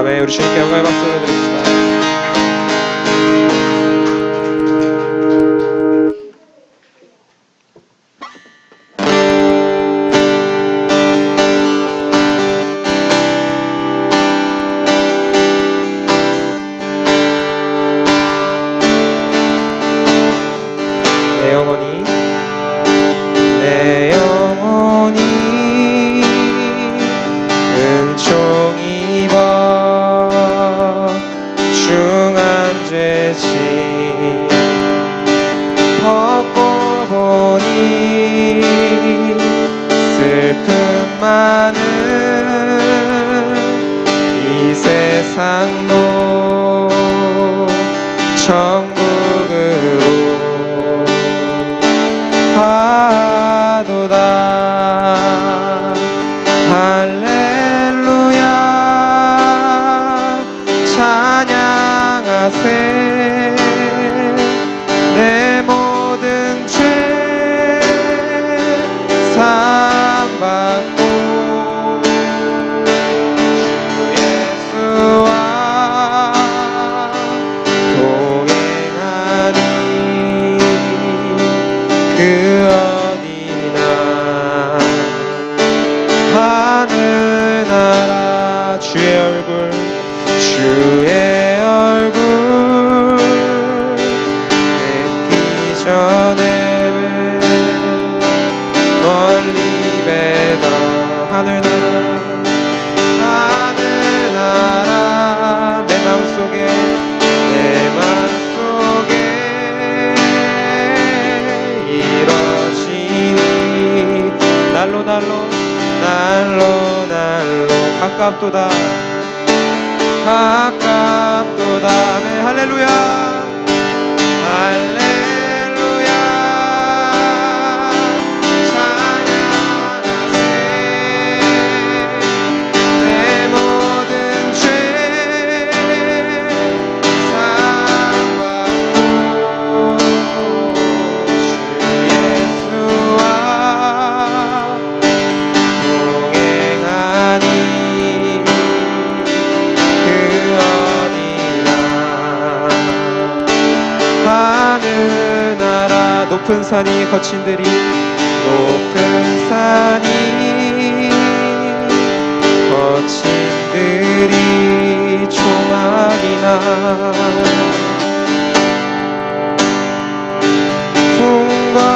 아멘. 우리 주님께 영광의 박수 올려드립시다. 내 영혼이 은총 입어 중한 죄짐 벗고 보니 슬픔 많은 이 세상도 천국으로 하도다. 할렐루야 찬양하세. 내 모든 죄 사함받고 주 예수와 동행하니 그 어디나 하늘나라 주의 얼굴 뵙기 전에 멀리 뵈다. 하늘나라 내 마음속에 이뤄지니 날로 가깝도다. 아멘. 할렐루야 할렐루야 찬양하세. 내 모든 죄 사함받고 주 예수와 동행하니 그 어디나 하늘나라 높은 산이 거친들이 조막이나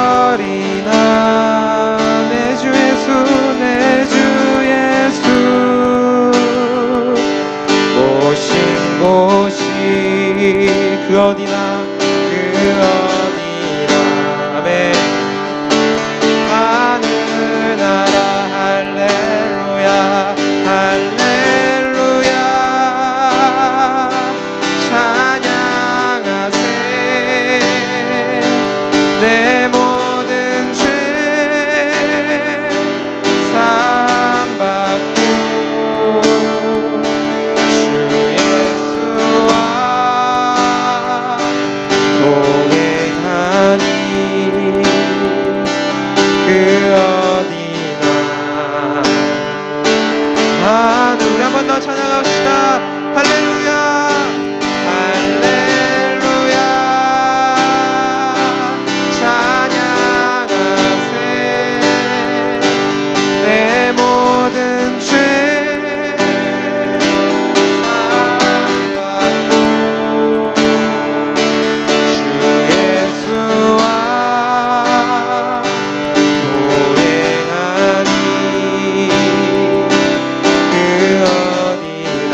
풍거리나 내 주 예수 오신 곳이 그 어디나 아멘. 하늘나라 할렐루야 찬양하세. 내 모든 죄 사함받고 주 예수와 동행하니 그 어디나 우리 한 번 더 찬양합시다. 할렐루야 할렐루야 찬양하세. 내 모든 죄 사함받고 주 예수와 동행하니 그 어디나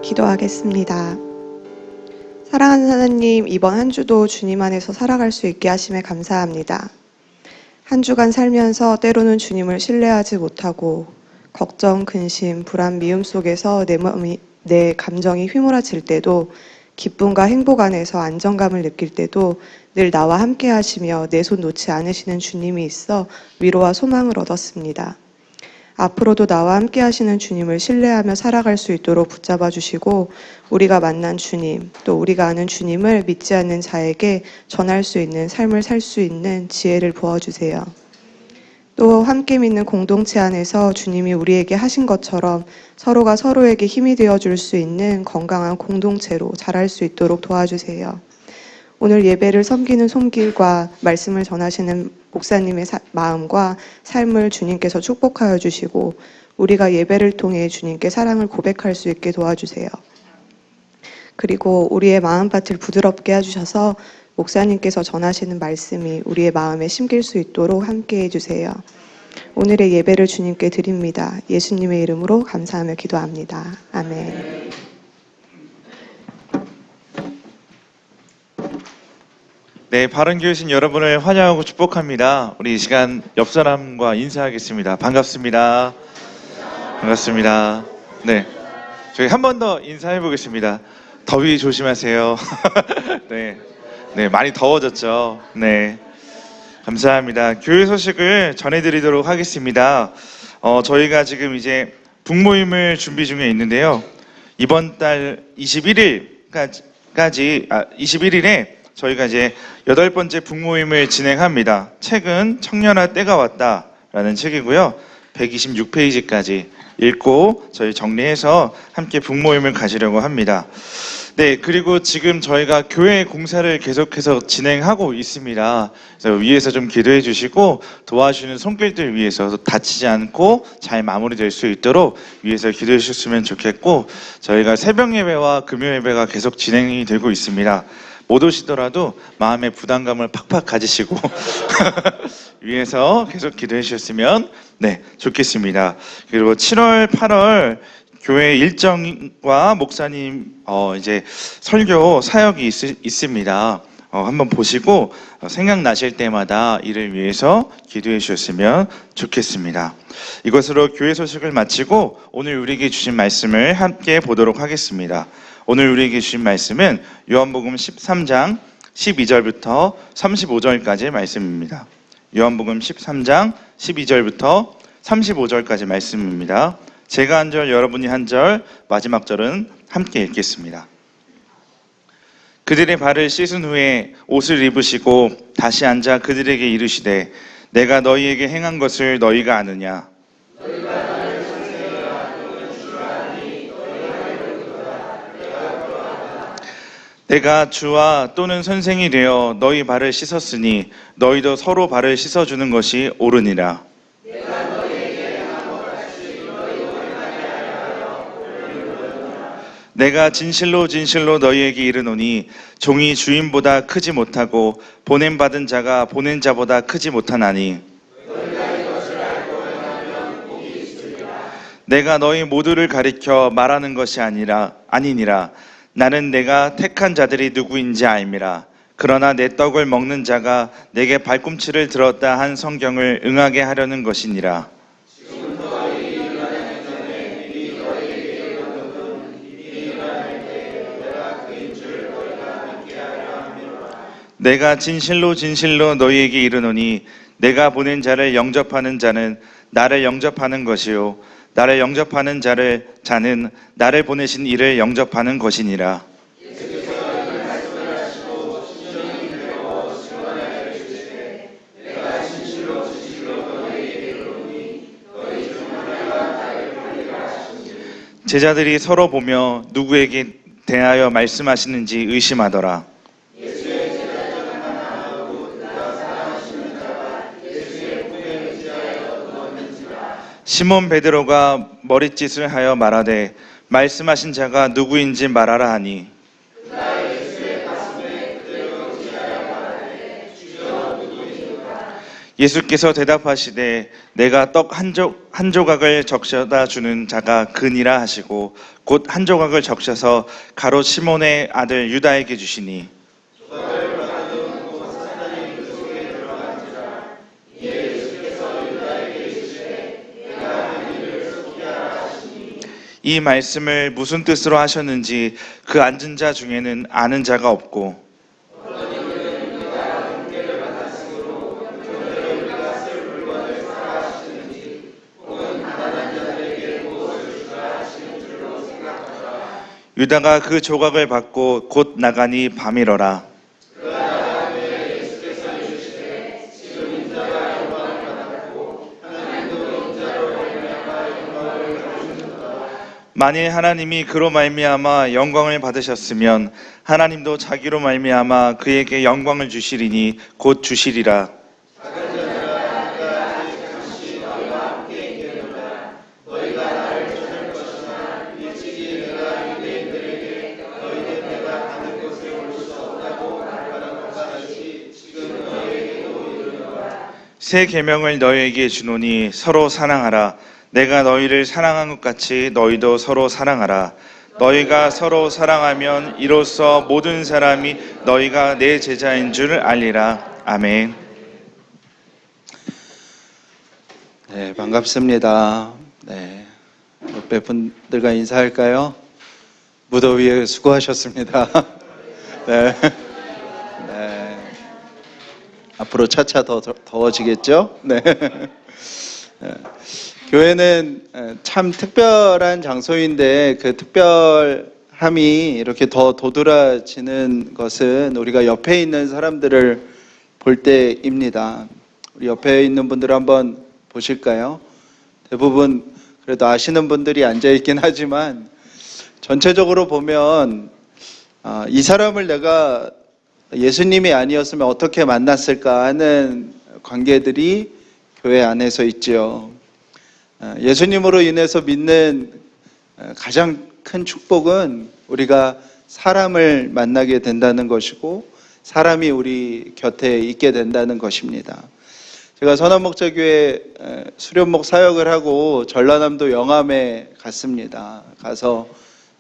기도하겠습니다. 사랑하는 하나님, 이번 한 주도 주님 안에서 살아갈 수 있게 하심에 감사합니다. 한 주간 살면서 때로는 주님을 신뢰하지 못하고 걱정, 근심, 불안, 미움 속에서 내 감정이 휘몰아칠 때도, 기쁨과 행복 안에서 안정감을 느낄 때도 늘 나와 함께 하시며 내 손 놓지 않으시는 주님이 있어 위로와 소망을 얻었습니다. 앞으로도 나와 함께 하시는 주님을 신뢰하며 살아갈 수 있도록 붙잡아 주시고, 우리가 만난 주님, 또 우리가 아는 주님을 믿지 않는 자에게 전할 수 있는 삶을 살 수 있는 지혜를 부어주세요. 또 함께 믿는 공동체 안에서 주님이 우리에게 하신 것처럼 서로가 서로에게 힘이 되어줄 수 있는 건강한 공동체로 자랄 수 있도록 도와주세요. 오늘 예배를 섬기는 손길과 말씀을 전하시는 목사님의 마음과 삶을 주님께서 축복하여 주시고, 우리가 예배를 통해 주님께 사랑을 고백할 수 있게 도와주세요. 그리고 우리의 마음밭을 부드럽게 해주셔서 목사님께서 전하시는 말씀이 우리의 마음에 심길 수 있도록 함께 해주세요. 오늘의 예배를 주님께 드립니다. 예수님의 이름으로 감사하며 기도합니다. 아멘. 네, 바른교회신 여러분을 환영하고 축복합니다. 우리 이 시간 옆 사람과 인사하겠습니다. 반갑습니다. 반갑습니다. 네, 저희 한 번 더 인사해 보겠습니다. 더위 조심하세요. 네, 많이 더워졌죠. 네, 감사합니다. 교회 소식을 전해드리도록 하겠습니다. 저희가 지금 이제 북모임을 준비 중에 있는데요. 이번 달 21일에 저희가 이제 8번째 북모임을 진행합니다. 책은 청년아 때가 왔다라는 책이고요. 126페이지까지 읽고 저희 정리해서 함께 북모임을 가지려고 합니다. 네, 그리고 지금 저희가 교회 공사를 계속해서 진행하고 있습니다. 그래서 위에서 좀 기도해 주시고, 도와주는 손길들 위해서 다치지 않고 잘 마무리될 수 있도록 위에서 기도해 주셨으면 좋겠고, 저희가 새벽 예배와 금요 예배가 계속 진행이 되고 있습니다. 못 오시더라도 마음의 부담감을 팍팍 가지시고 위에서 계속 기도해 주셨으면 좋겠습니다. 그리고 7월, 8월 교회 일정과 목사님 이제 설교 사역이 있습니다. 한번 보시고 생각나실 때마다 이를 위해서 기도해 주셨으면 좋겠습니다. 이것으로 교회 소식을 마치고 오늘 우리에게 주신 말씀을 함께 보도록 하겠습니다. 오늘 우리에게 주신 말씀은 요한복음 13장 12절부터 35절까지 말씀입니다. 요한복음 13장 12절부터 35절까지 말씀입니다. 제가 한 절, 여러분이 한 절, 마지막 절은 함께 읽겠습니다. 그들의 발을 씻은 후에 옷을 입으시고 다시 앉아 그들에게 이르시되, 내가 너희에게 행한 것을 너희가 아느냐? 내가 주와 또는 선생이 되어 너희 발을 씻었으니 너희도 서로 발을 씻어주는 것이 옳으니라. 내가 진실로 진실로 너희에게 이르노니 종이 주인보다 크지 못하고 보냄받은 자가 보낸 자보다 크지 못하나니, 내가 너희 모두를 가리켜 말하는 것이 아니니라. 나는 내가 택한 자들이 누구인지 알미라. 그러나 내 떡을 먹는 자가 내게 발꿈치를 들었다 한 성경을 응하게 하려는 것이니라. 내가 진실로 진실로 너희에게 이르노니 내가 보낸 자를 영접하는 자는 나를 영접하는 것이요 나를 영접하는 자는 나를 보내신 이를 영접하는 것이니라. 제자들이 서로 보며 누구에게 대하여 말씀하시는지 의심하더라. 시몬 베드로가 머릿짓을 하여 말하되, 말씀하신 자가 누구인지 말하라 하니, 예수께서 대답하시되 내가 떡 한 조각을 적셔다 주는 자가 그니라 하시고 곧 한 조각을 적셔서 가롯 시몬의 아들 유다에게 주시니 이 말씀을 무슨 뜻으로 하셨는지 그 앉은 자 중에는 아는 자가 없고 유다가 그 조각을 받고 곧 나가니 밤이러라. 만일 하나님이 그로 말미암아 영광을 받으셨으면 하나님도 자기로 말미암아 그에게 영광을 주시리니 곧 주시리라. 새 계명을 너희에게 주노니 서로 사랑하라. 내가 너희를 사랑한 것 같이 너희도 서로 사랑하라. 너희가 서로 사랑하면 이로써 모든 사람이 너희가 내 제자인 줄 알리라. 아멘. 네, 반갑습니다. 네, 옆에 분들과 인사할까요? 무더위에 수고하셨습니다. 네. 네. 앞으로 차차 더 더워지겠죠? 네. 교회는 참 특별한 장소인데 그 특별함이 이렇게 더 도드라지는 것은 우리가 옆에 있는 사람들을 볼 때입니다. 우리 옆에 있는 분들 한번 보실까요? 대부분 그래도 아시는 분들이 앉아있긴 하지만 전체적으로 보면 이 사람을 내가 예수님이 아니었으면 어떻게 만났을까 하는 관계들이 교회 안에서 있죠. 예수님으로 인해서 믿는 가장 큰 축복은 우리가 사람을 만나게 된다는 것이고 사람이 우리 곁에 있게 된다는 것입니다. 제가 선한목자교회 수련목 사역을 하고 전라남도 영암에 갔습니다. 가서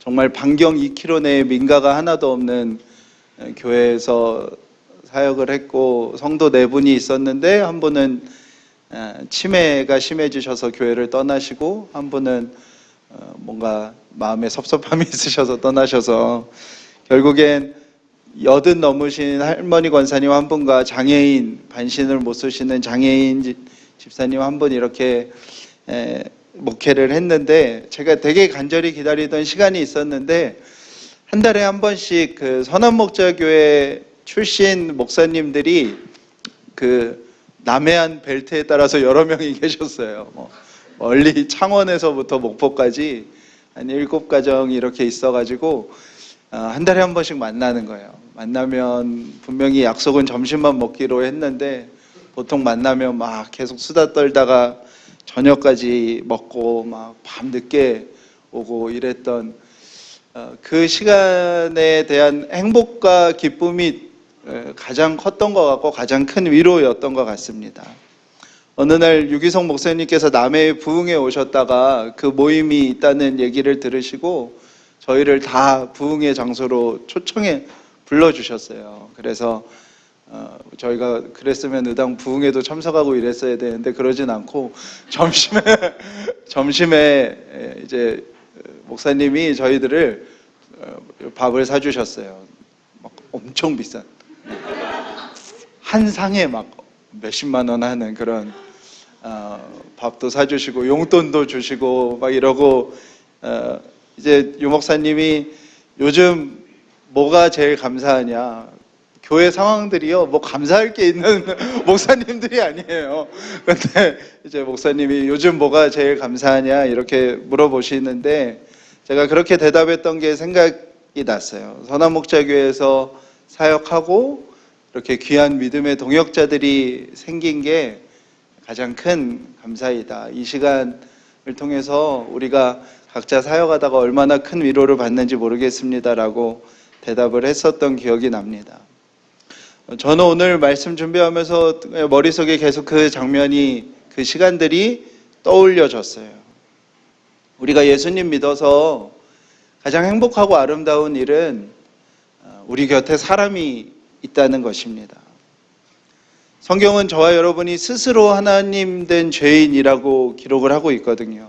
정말 반경 2km 내에 민가가 하나도 없는 교회에서 사역을 했고 성도 4분이 있었는데 한 분은 치매가 심해지셔서 교회를 떠나시고 한 분은 뭔가 마음에 섭섭함이 있으셔서 떠나셔서 결국엔 80 넘으신 할머니 권사님 한 분과 장애인 반신을 못 쓰시는 장애인 집사님 한 분 이렇게 목회를 했는데 제가 되게 간절히 기다리던 시간이 있었는데 한 달에 한 번씩 그 선한목자교회 출신 목사님들이 그 남해안 벨트에 따라서 여러 명이 계셨어요. 멀리 창원에서부터 목포까지 한 7가정이 이렇게 있어가지고 한 달에 한 번씩 만나는 거예요. 만나면 분명히 약속은 점심만 먹기로 했는데 보통 만나면 막 계속 수다 떨다가 저녁까지 먹고 막 밤 늦게 오고 이랬던 그 시간에 대한 행복과 기쁨이 가장 컸던 것 같고 가장 큰 위로였던 것 같습니다. 어느 날 유기성 목사님께서 남해 부흥에 오셨다가 그 모임이 있다는 얘기를 들으시고 저희를 다 부흥의 장소로 초청해 불러주셨어요. 그래서 저희가 그랬으면 의당 부흥에도 참석하고 이랬어야 되는데 그러진 않고 점심에 이제 목사님이 저희들을 밥을 사주셨어요. 막 엄청 비싼 한 상에 막 몇십만 원 하는 그런 밥도 사주시고 용돈도 주시고 막 이러고 이제 유 목사님이 요즘 뭐가 제일 감사하냐 교회 상황들이요 뭐 감사할 게 있는 목사님들이 아니에요. 근데 이제 목사님이 요즘 뭐가 제일 감사하냐 이렇게 물어보시는데 제가 그렇게 대답했던 게 생각이 났어요. 선한목자교회에서 사역하고 이렇게 귀한 믿음의 동역자들이 생긴 게 가장 큰 감사이다. 이 시간을 통해서 우리가 각자 사역하다가 얼마나 큰 위로를 받는지 모르겠습니다라고 대답을 했었던 기억이 납니다. 저는 오늘 말씀 준비하면서 머릿속에 계속 그 장면이, 그 시간들이 떠올려졌어요. 우리가 예수님 믿어서 가장 행복하고 아름다운 일은 우리 곁에 사람이 있다는 것입니다. 성경은 저와 여러분이 스스로 하나님 된 죄인이라고 기록을 하고 있거든요.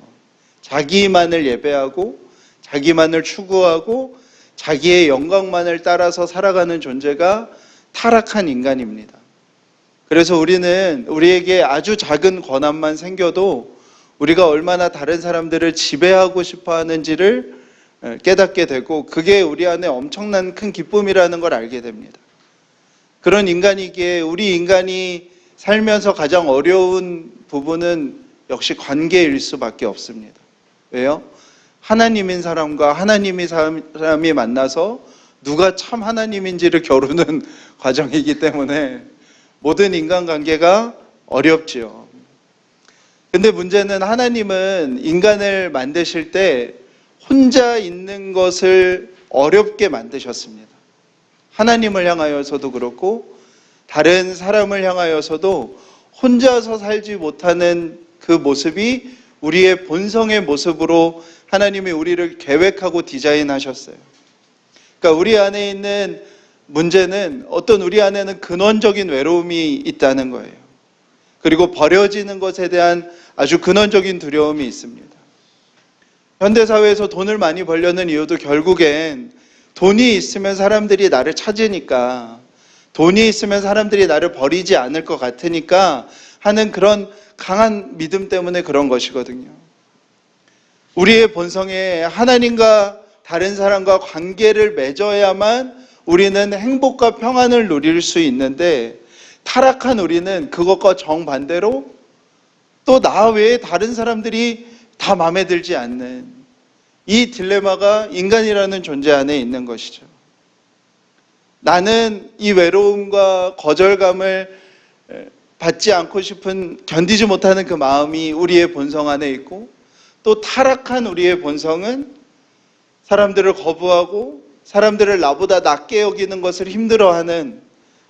자기만을 예배하고 자기만을 추구하고 자기의 영광만을 따라서 살아가는 존재가 타락한 인간입니다. 그래서 우리는 우리에게 아주 작은 권한만 생겨도 우리가 얼마나 다른 사람들을 지배하고 싶어 하는지를 깨닫게 되고, 그게 우리 안에 엄청난 큰 기쁨이라는 걸 알게 됩니다. 그런 인간이기에 우리 인간이 살면서 가장 어려운 부분은 역시 관계일 수밖에 없습니다. 왜요? 하나님인 사람과 하나님이 사람이 만나서 누가 참 하나님인지를 겨루는 과정이기 때문에 모든 인간관계가 어렵지요. 근데 문제는 하나님은 인간을 만드실 때 혼자 있는 것을 어렵게 만드셨습니다. 하나님을 향하여서도 그렇고 다른 사람을 향하여서도 혼자서 살지 못하는 그 모습이 우리의 본성의 모습으로 하나님이 우리를 계획하고 디자인하셨어요. 그러니까 우리 안에 있는 문제는 어떤 우리 안에는 근원적인 외로움이 있다는 거예요. 그리고 버려지는 것에 대한 아주 근원적인 두려움이 있습니다. 현대사회에서 돈을 많이 벌려는 이유도 결국엔 돈이 있으면 사람들이 나를 찾으니까, 돈이 있으면 사람들이 나를 버리지 않을 것 같으니까 하는 그런 강한 믿음 때문에 그런 것이거든요. 우리의 본성에 하나님과 다른 사람과 관계를 맺어야만 우리는 행복과 평안을 누릴 수 있는데, 타락한 우리는 그것과 정반대로 또 나 외에 다른 사람들이 다 마음에 들지 않는 이 딜레마가 인간이라는 존재 안에 있는 것이죠. 나는 이 외로움과 거절감을 받지 않고 싶은, 견디지 못하는 그 마음이 우리의 본성 안에 있고, 또 타락한 우리의 본성은 사람들을 거부하고 사람들을 나보다 낮게 여기는 것을 힘들어하는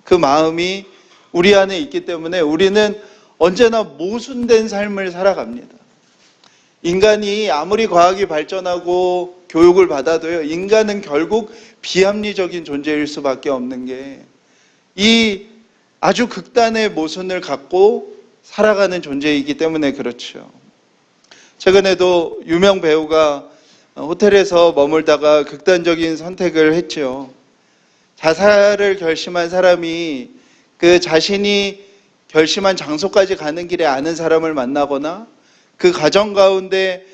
그 마음이 우리 안에 있기 때문에 우리는 언제나 모순된 삶을 살아갑니다. 인간이 아무리 과학이 발전하고 교육을 받아도요, 인간은 결국 비합리적인 존재일 수밖에 없는 게 이 아주 극단의 모순을 갖고 살아가는 존재이기 때문에 그렇죠. 최근에도 유명 배우가 호텔에서 머물다가 극단적인 선택을 했죠. 자살을 결심한 사람이 그 자신이 결심한 장소까지 가는 길에 아는 사람을 만나거나 그 과정 가운데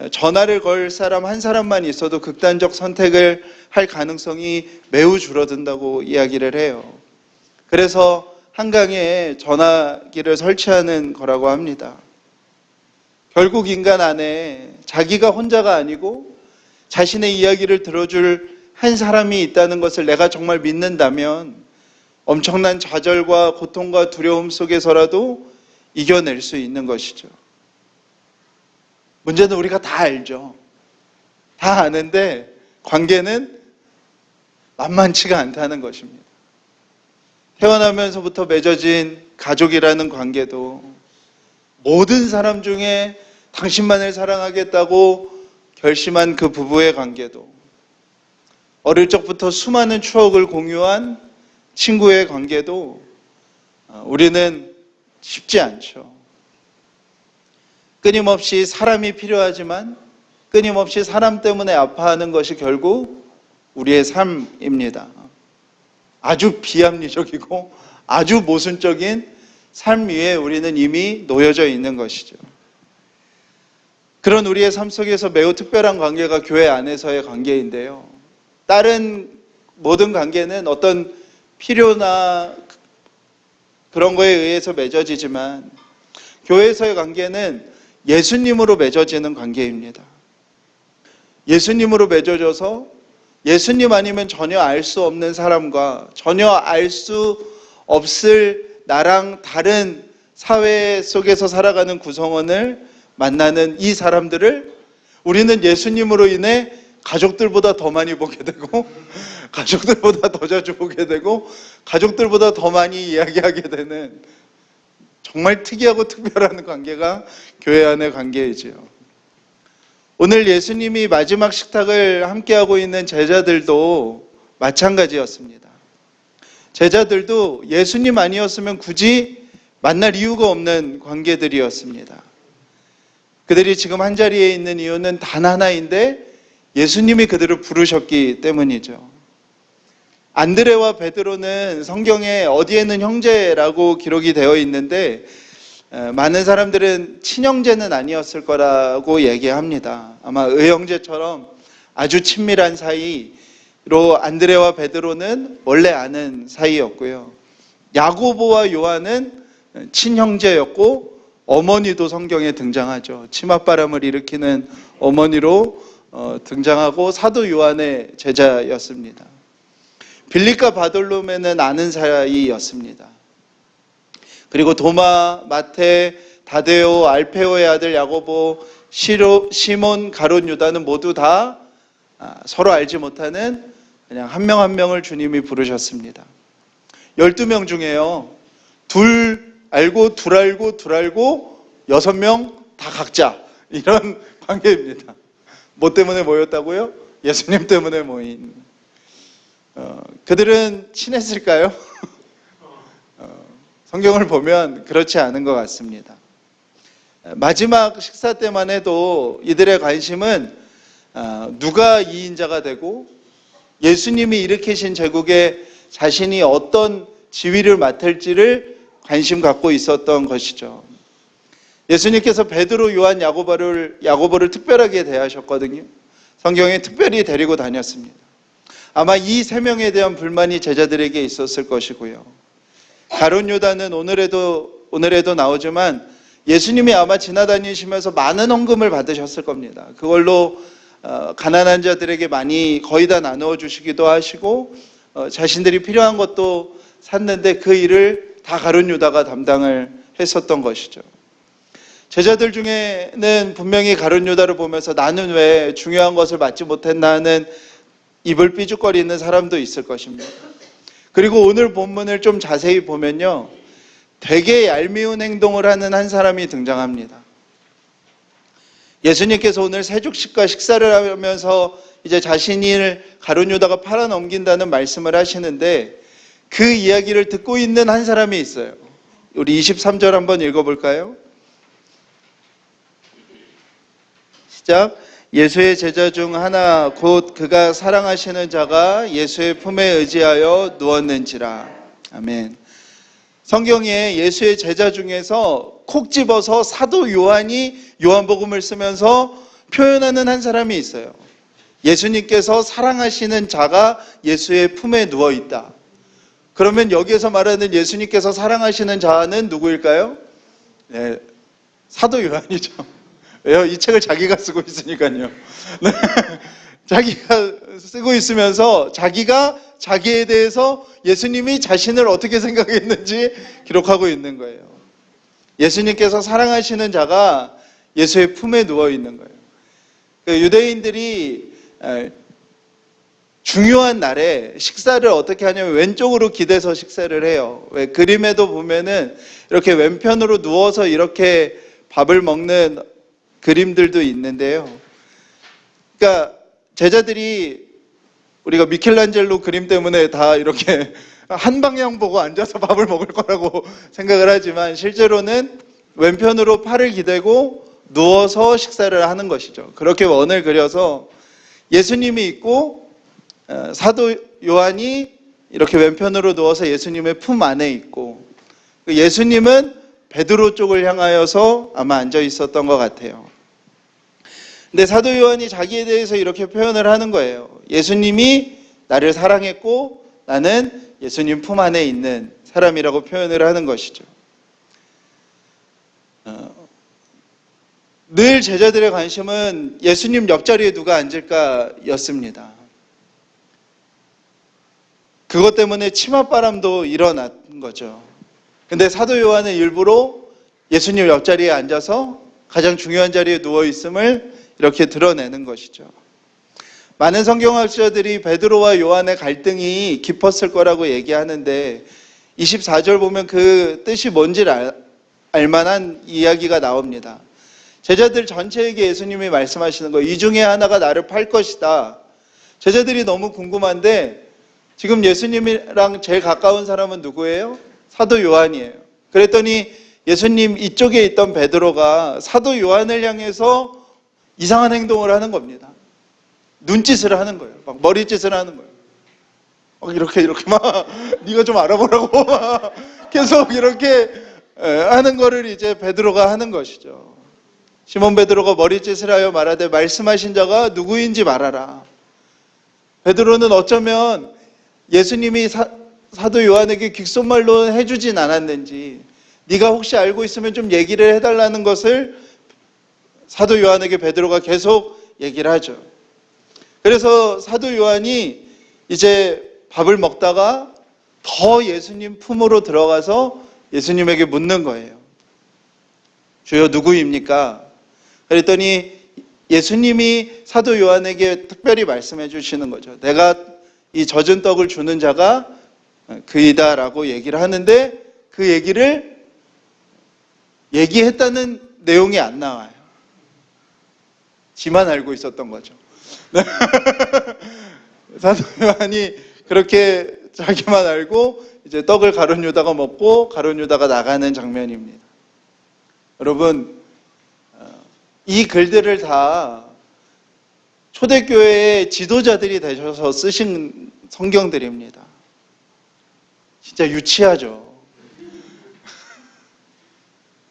전화를 걸 사람 한 사람만 있어도 극단적 선택을 할 가능성이 매우 줄어든다고 이야기를 해요. 그래서 한강에 전화기를 설치하는 거라고 합니다. 결국 인간 안에 자기가 혼자가 아니고 자신의 이야기를 들어줄 한 사람이 있다는 것을 내가 정말 믿는다면 엄청난 좌절과 고통과 두려움 속에서라도 이겨낼 수 있는 것이죠. 문제는 우리가 다 알죠. 다 아는데 관계는 만만치가 않다는 것입니다. 태어나면서부터 맺어진 가족이라는 관계도 모든 사람 중에 당신만을 사랑하겠다고 결심한 그 부부의 관계도, 어릴 적부터 수많은 추억을 공유한 친구의 관계도 우리는 쉽지 않죠. 끊임없이 사람이 필요하지만 끊임없이 사람 때문에 아파하는 것이 결국 우리의 삶입니다. 아주 비합리적이고 아주 모순적인 삶 위에 우리는 이미 놓여져 있는 것이죠. 그런 우리의 삶 속에서 매우 특별한 관계가 교회 안에서의 관계인데요. 다른 모든 관계는 어떤 필요나 그런 거에 의해서 맺어지지만 교회에서의 관계는 예수님으로 맺어지는 관계입니다. 예수님으로 맺어져서 예수님 아니면 전혀 알 수 없는 사람과 전혀 알 수 없을 나랑 다른 사회 속에서 살아가는 구성원을 만나는 이 사람들을 우리는 예수님으로 인해 가족들보다 더 많이 보게 되고 가족들보다 더 자주 보게 되고 가족들보다 더 많이 이야기하게 되는 정말 특이하고 특별한 관계가 교회 안의 관계이지요. 오늘 예수님이 마지막 식탁을 함께하고 있는 제자들도 마찬가지였습니다. 제자들도 예수님 아니었으면 굳이 만날 이유가 없는 관계들이었습니다. 그들이 지금 한 자리에 있는 이유는 단 하나인데 예수님이 그들을 부르셨기 때문이죠. 안드레와 베드로는 성경에 어디에는 형제라고 기록이 되어 있는데 많은 사람들은 친형제는 아니었을 거라고 얘기합니다. 아마 의형제처럼 아주 친밀한 사이로 안드레와 베드로는 원래 아는 사이였고요. 야고보와 요한은 친형제였고 어머니도 성경에 등장하죠. 치맛바람을 일으키는 어머니로 등장하고 사도 요한의 제자였습니다. 빌립과 바돌로메는 아는 사이였습니다. 그리고 도마, 마테, 다데오, 알페오의 아들 야고보, 시몬, 가룟, 유다는 모두 다 서로 알지 못하는 그냥 한 명 한 명을 주님이 부르셨습니다. 12명 중에요. 둘 알고 둘 알고 둘 알고 6명 다 각자 이런 관계입니다. 뭐 때문에 모였다고요? 예수님 때문에 모인. 그들은 친했을까요? 성경을 보면 그렇지 않은 것 같습니다. 마지막 식사 때만 해도 이들의 관심은 누가 2인자가 되고 예수님이 일으키신 제국에 자신이 어떤 지위를 맡을지를 관심 갖고 있었던 것이죠. 예수님께서 베드로, 요한, 야고보를 특별하게 대하셨거든요. 성경에 특별히 데리고 다녔습니다. 아마 이 세 명에 대한 불만이 제자들에게 있었을 것이고요. 가룟 유다는 오늘에도 나오지만 예수님이 아마 지나다니시면서 많은 헌금을 받으셨을 겁니다. 그걸로 가난한 자들에게 많이 거의 다 나누어 주시기도 하시고 자신들이 필요한 것도 샀는데 그 일을 다 가룟 유다가 담당을 했었던 것이죠. 제자들 중에는 분명히 가룟 유다를 보면서 나는 왜 중요한 것을 받지 못했나 하는 입을 삐죽거리는 사람도 있을 것입니다. 그리고 오늘 본문을 좀 자세히 보면요, 되게 얄미운 행동을 하는 한 사람이 등장합니다. 예수님께서 오늘 세죽식과 식사를 하면서 이제 자신을 가룟 유다가 팔아넘긴다는 말씀을 하시는데 그 이야기를 듣고 있는 한 사람이 있어요. 우리 23절 한번 읽어볼까요? 시작. 예수의 제자 중 하나 곧 그가 사랑하시는 자가 예수의 품에 의지하여 누웠는지라. 아멘. 성경에 예수의 제자 중에서 콕 집어서 사도 요한이 요한복음을 쓰면서 표현하는 한 사람이 있어요. 예수님께서 사랑하시는 자가 예수의 품에 누워 있다. 그러면 여기에서 말하는 예수님께서 사랑하시는 자는 누구일까요? 네, 사도 요한이죠. 왜요? 이 책을 자기가 쓰고 있으니까요. 네. 자기가 쓰고 있으면서 자기가 자기에 대해서 예수님이 자신을 어떻게 생각했는지 기록하고 있는 거예요. 예수님께서 사랑하시는 자가 예수의 품에 누워 있는 거예요. 유대인들이 중요한 날에 식사를 어떻게 하냐면 왼쪽으로 기대서 식사를 해요. 왜 그림에도 보면은 이렇게 왼편으로 누워서 이렇게 밥을 먹는 그림들도 있는데요. 그러니까 제자들이 우리가 미켈란젤로 그림 때문에 다 이렇게 한 방향 보고 앉아서 밥을 먹을 거라고 생각을 하지만 실제로는 왼편으로 팔을 기대고 누워서 식사를 하는 것이죠. 그렇게 원을 그려서 예수님이 있고 사도 요한이 이렇게 왼편으로 누워서 예수님의 품 안에 있고 예수님은 베드로 쪽을 향하여서 아마 앉아 있었던 것 같아요. 근데 사도 요한이 자기에 대해서 이렇게 표현을 하는 거예요. 예수님이 나를 사랑했고 나는 예수님 품 안에 있는 사람이라고 표현을 하는 것이죠. 늘 제자들의 관심은 예수님 옆자리에 누가 앉을까였습니다. 그것 때문에 치맛바람도 일어난 거죠. 근데 사도 요한은 일부러 예수님 옆자리에 앉아서 가장 중요한 자리에 누워 있음을 이렇게 드러내는 것이죠. 많은 성경학자들이 베드로와 요한의 갈등이 깊었을 거라고 얘기하는데 24절 보면 그 뜻이 뭔지를 알만한 이야기가 나옵니다. 제자들 전체에게 예수님이 말씀하시는 거예요. 이 중에 하나가 나를 팔 것이다. 제자들이 너무 궁금한데 지금 예수님이랑 제일 가까운 사람은 누구예요? 사도 요한이에요. 그랬더니 예수님 이쪽에 있던 베드로가 사도 요한을 향해서 이상한 행동을 하는 겁니다. 눈짓을 하는 거예요. 막 머리짓을 하는 거예요. 막 이렇게 막 네가 좀 알아보라고 막 계속 이렇게 하는 거를 이제 베드로가 하는 것이죠. 시몬 베드로가 머리짓을 하여 말하되 말씀하신 자가 누구인지 말하라. 베드로는 어쩌면 예수님이 사도 요한에게 귓속말로 해주진 않았는지 네가 혹시 알고 있으면 좀 얘기를 해달라는 것을 사도 요한에게 베드로가 계속 얘기를 하죠. 그래서 사도 요한이 이제 밥을 먹다가 더 예수님 품으로 들어가서 예수님에게 묻는 거예요. 주여 누구입니까? 그랬더니 예수님이 사도 요한에게 특별히 말씀해 주시는 거죠. 내가 이 젖은 떡을 주는 자가 그이다라고 얘기를 하는데 그 얘기를 얘기했다는 내용이 안 나와요. 지만 알고 있었던 거죠. 사도 요한이 그렇게 자기만 알고 이제 떡을 가룟 유다가 먹고 가룟 유다가 나가는 장면입니다. 여러분, 이 글들을 다 초대교회의 지도자들이 되셔서 쓰신 성경들입니다. 진짜 유치하죠.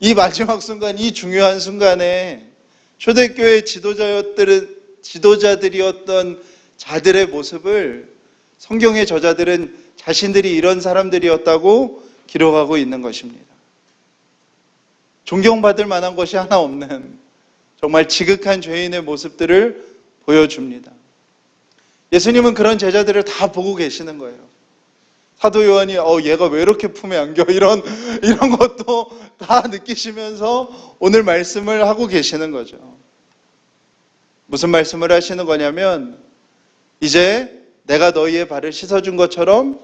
이 마지막 순간, 이 중요한 순간에 초대교회 지도자들이었던 자들의 모습을 성경의 저자들은 자신들이 이런 사람들이었다고 기록하고 있는 것입니다. 존경받을 만한 것이 하나 없는 정말 지극한 죄인의 모습들을 보여줍니다. 예수님은 그런 제자들을 다 보고 계시는 거예요. 사도 요한이 얘가 왜 이렇게 품에 안겨 이런 것도 다 느끼시면서 오늘 말씀을 하고 계시는 거죠. 무슨 말씀을 하시는 거냐면 이제 내가 너희의 발을 씻어준 것처럼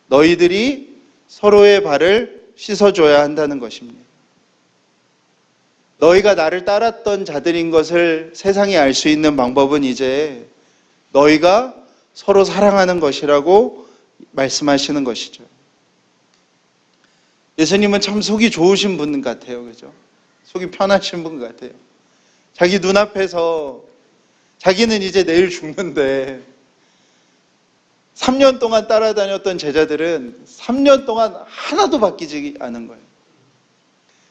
너희들이 서로의 발을 씻어줘야 한다는 것입니다. 너희가 나를 따랐던 자들인 것을 세상이 알 수 있는 방법은 이제 너희가 서로 사랑하는 것이라고 말씀하시는 것이죠. 예수님은 참 속이 좋으신 분 같아요. 그죠? 속이 편하신 분 같아요. 자기 눈앞에서 자기는 이제 내일 죽는데 3년 동안 따라다녔던 제자들은 3년 동안 하나도 바뀌지 않은 거예요.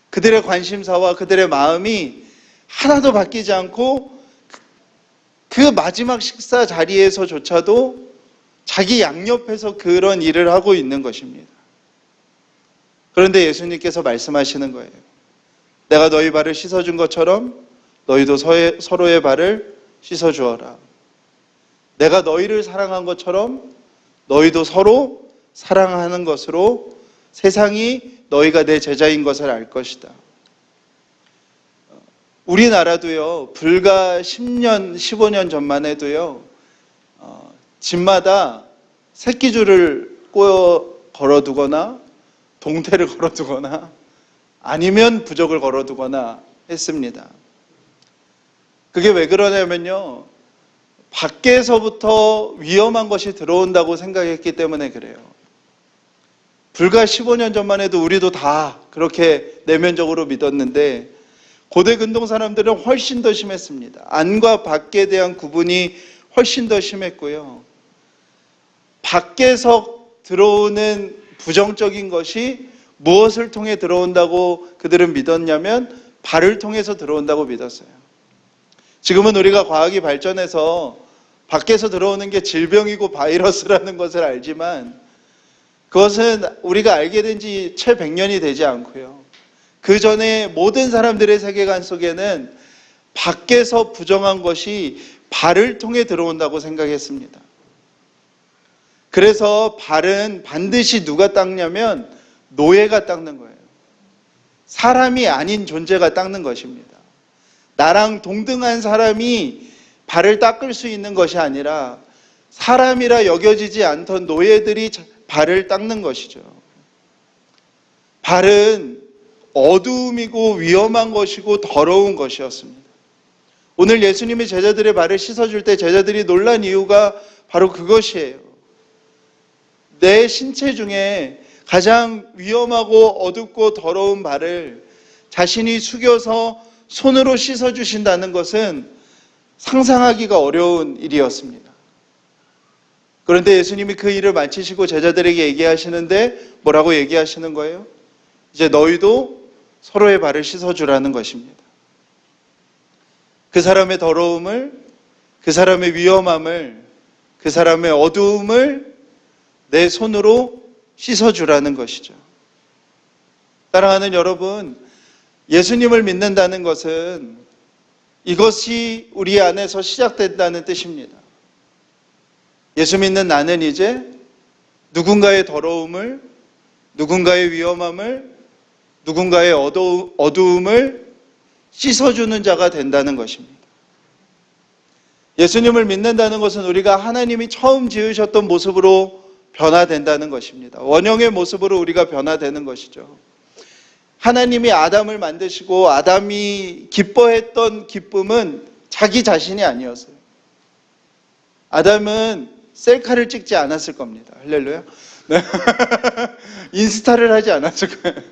그들의 관심사와 그들의 마음이 하나도 바뀌지 않고 그 마지막 식사 자리에서조차도 자기 양옆에서 그런 일을 하고 있는 것입니다. 그런데 예수님께서 말씀하시는 거예요. 내가 너희 발을 씻어준 것처럼 너희도 서로의 발을 씻어주어라. 내가 너희를 사랑한 것처럼 너희도 서로 사랑하는 것으로 세상이 너희가 내 제자인 것을 알 것이다. 우리나라도요, 불과 10년, 15년 전만 해도요, 집마다 새끼줄을 꼬여 걸어두거나 동태를 걸어두거나 아니면 부적을 걸어두거나 했습니다. 그게 왜 그러냐면요, 밖에서부터 위험한 것이 들어온다고 생각했기 때문에 그래요. 불과 15년 전만 해도 우리도 다 그렇게 내면적으로 믿었는데 고대 근동 사람들은 훨씬 더 심했습니다. 안과 밖에 대한 구분이 훨씬 더 심했고요. 밖에서 들어오는 부정적인 것이 무엇을 통해 들어온다고 그들은 믿었냐면 발을 통해서 들어온다고 믿었어요. 지금은 우리가 과학이 발전해서 밖에서 들어오는 게 질병이고 바이러스라는 것을 알지만 그것은 우리가 알게 된 지 채 100년이 되지 않고요. 그 전에 모든 사람들의 세계관 속에는 밖에서 부정한 것이 발을 통해 들어온다고 생각했습니다. 그래서 발은 반드시 누가 닦냐면 노예가 닦는 거예요. 사람이 아닌 존재가 닦는 것입니다. 나랑 동등한 사람이 발을 닦을 수 있는 것이 아니라 사람이라 여겨지지 않던 노예들이 발을 닦는 것이죠. 발은 어두움이고 위험한 것이고 더러운 것이었습니다. 오늘 예수님이 제자들의 발을 씻어줄 때 제자들이 놀란 이유가 바로 그것이에요. 내 신체 중에 가장 위험하고 어둡고 더러운 발을 자신이 숙여서 손으로 씻어주신다는 것은 상상하기가 어려운 일이었습니다. 그런데 예수님이 그 일을 마치시고 제자들에게 얘기하시는데 뭐라고 얘기하시는 거예요? 이제 너희도 서로의 발을 씻어주라는 것입니다. 그 사람의 더러움을, 그 사람의 위험함을, 그 사람의 어두움을 내 손으로 씻어주라는 것이죠. 사랑하는 여러분, 예수님을 믿는다는 것은 이것이 우리 안에서 시작된다는 뜻입니다. 예수 믿는 나는 이제 누군가의 더러움을, 누군가의 위험함을, 누군가의 어두움을 씻어주는 자가 된다는 것입니다. 예수님을 믿는다는 것은 우리가 하나님이 처음 지으셨던 모습으로 변화된다는 것입니다. 원형의 모습으로 우리가 변화되는 것이죠. 하나님이 아담을 만드시고 아담이 기뻐했던 기쁨은 자기 자신이 아니었어요. 아담은 셀카를 찍지 않았을 겁니다. 할렐루야. 네. 인스타를 하지 않았을 거예요.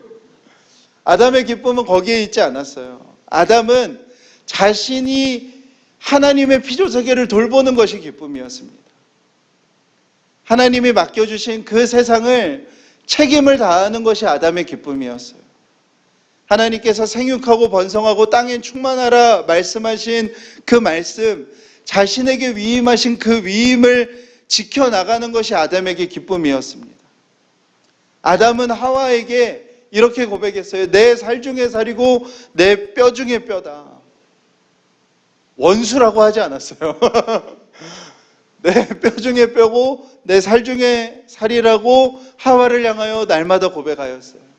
아담의 기쁨은 거기에 있지 않았어요. 아담은 자신이 하나님의 피조세계를 돌보는 것이 기쁨이었습니다. 하나님이 맡겨주신 그 세상을 책임을 다하는 것이 아담의 기쁨이었어요. 하나님께서 생육하고 번성하고 땅에 충만하라 말씀하신 그 말씀, 자신에게 위임하신 그 위임을 지켜나가는 것이 아담에게 기쁨이었습니다. 아담은 하와에게 이렇게 고백했어요. 내 살 중에 살이고 내 뼈 중에 뼈다. 원수라고 하지 않았어요. 내 뼈 중에 뼈고 내 살 중에 살이라고 하와를 향하여 날마다 고백하였어요.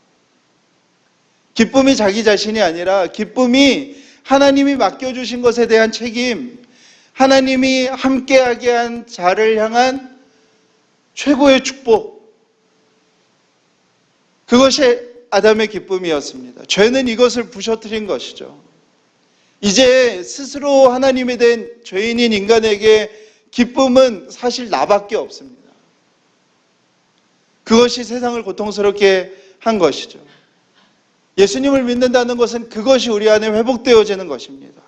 기쁨이 자기 자신이 아니라 기쁨이 하나님이 맡겨주신 것에 대한 책임, 하나님이 함께하게 한 자를 향한 최고의 축복, 그것이 아담의 기쁨이었습니다. 죄는 이것을 부셔뜨린 것이죠. 이제 스스로 하나님이 된 죄인인 인간에게 기쁨은 사실 나밖에 없습니다. 그것이 세상을 고통스럽게 한 것이죠. 예수님을 믿는다는 것은 그것이 우리 안에 회복되어지는 것입니다.